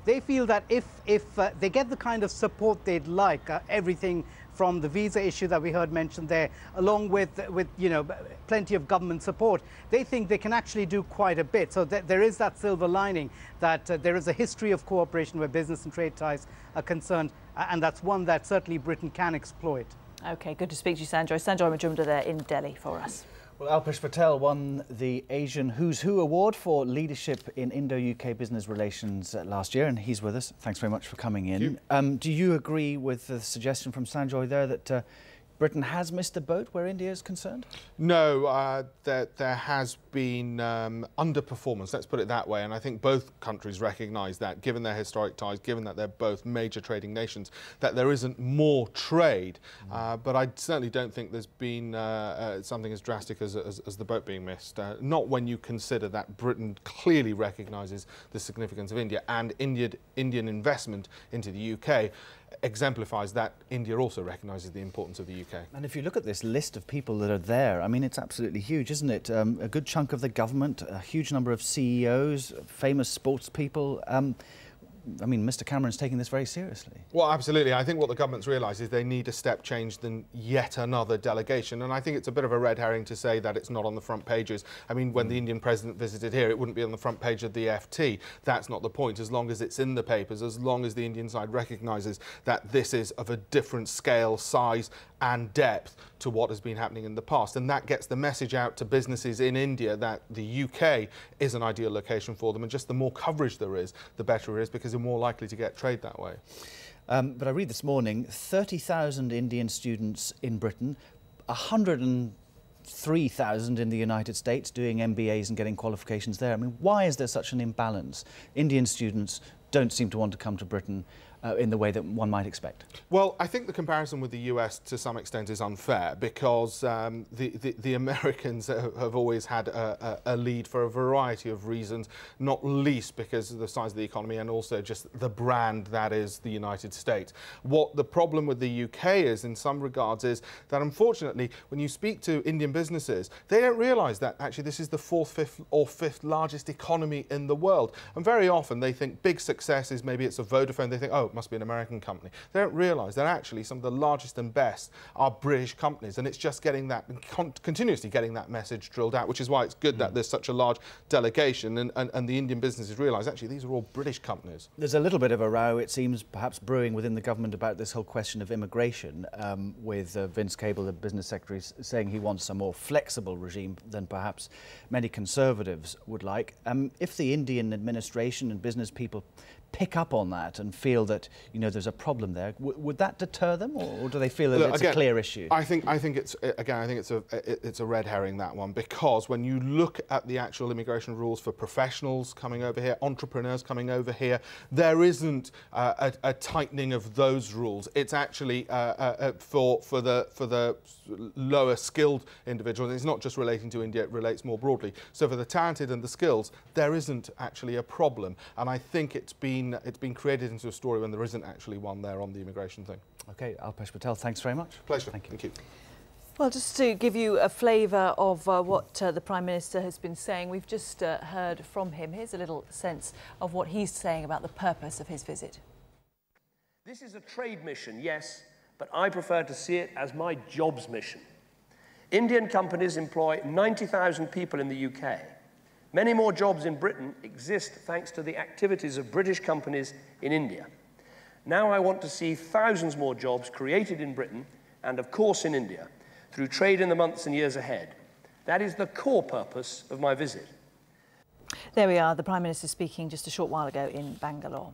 they feel that if they get the kind of support they'd like, everything from the visa issue that we heard mentioned there, along with plenty of government support, they think they can actually do quite a bit. So there is that silver lining that there is a history of cooperation where business and trade ties are concerned, and that's one that certainly Britain can exploit. OK, good to speak to you, Sanjoy. Sanjoy Majumdar there in Delhi for us. Well, Alpesh Patel won the Asian Who's Who Award for leadership in Indo-UK business relations last year, and he's with us. Thanks very much for coming in. Do you agree with the suggestion from Sanjoy there that Britain has missed the boat where India is concerned? No, there has been underperformance, let's put it that way, and I think both countries recognise that, given their historic ties, given that they're both major trading nations, that there isn't more trade. But I certainly don't think there's been something as drastic as the boat being missed. Not when you consider that Britain clearly recognises the significance of India, and Indian investment into the UK exemplifies that India also recognises the importance of the UK. And if you look at this list of people that are there, I mean, it's absolutely huge, isn't it? A good chunk of the government, a huge number of CEOs, famous sports people. I mean, Mr Cameron's taking this very seriously. Well, absolutely. I think what the government's realised is they need a step change than yet another delegation. And I think it's a bit of a red herring to say that it's not on the front pages. I mean, when the Indian president visited here, it wouldn't be on the front page of the FT. That's not the point. As long as it's in the papers, as long as the Indian side recognises that this is of a different scale, size and depth to what has been happening in the past. And that gets the message out to businesses in India that the UK is an ideal location for them. And just the more coverage there is, the better it is, because they're more likely to get trade that way. But I read this morning, 30,000 Indian students in Britain, 103,000 in the United States doing MBAs and getting qualifications there. I mean, why is there such an imbalance? Indian students don't seem to want to come to Britain in the way that one might expect. Well, I think the comparison with the US to some extent is unfair, because the Americans have always had a lead for a variety of reasons, not least because of the size of the economy and also just the brand that is the United States. What the problem with the UK is, in some regards, is that unfortunately, when you speak to Indian businesses, they don't realise that actually this is the fourth, fifth or fifth largest economy in the world. And very often they think big success is maybe it's a Vodafone, they think, oh, it must be an American company. They don't realise that actually some of the largest and best are British companies, and it's just getting that, continuously getting that message drilled out, which is why it's good that there's such a large delegation and the Indian businesses realise actually these are all British companies. There's a little bit of a row, it seems, perhaps brewing within the government about this whole question of immigration, with Vince Cable, the business secretary, saying he wants a more flexible regime than perhaps many Conservatives would like. If the Indian administration and business people pick up on that and feel that, you know, there's a problem there, would that deter them, or do they feel that it's a clear issue? I think it's a red herring, that one, because when you look at the actual immigration rules for professionals coming over here, entrepreneurs coming over here, there isn't a tightening of those rules. It's actually for the lower skilled individuals. It's not just relating to India, it relates more broadly. So for the talented and the skills, there isn't actually a problem, and I think it's been created into a story when there isn't actually one there on the immigration thing. OK, Alpesh Patel, thanks very much. Pleasure. Thank you. Well, just to give you a flavour of what the Prime Minister has been saying, we've just heard from him. Here's a little sense of what he's saying about the purpose of his visit. This is a trade mission, yes, but I prefer to see it as my jobs mission. Indian companies employ 90,000 people in the UK. Many more jobs in Britain exist thanks to the activities of British companies in India. Now I want to see thousands more jobs created in Britain and, of course, in India, through trade in the months and years ahead. That is the core purpose of my visit. There we are, the Prime Minister speaking just a short while ago in Bangalore.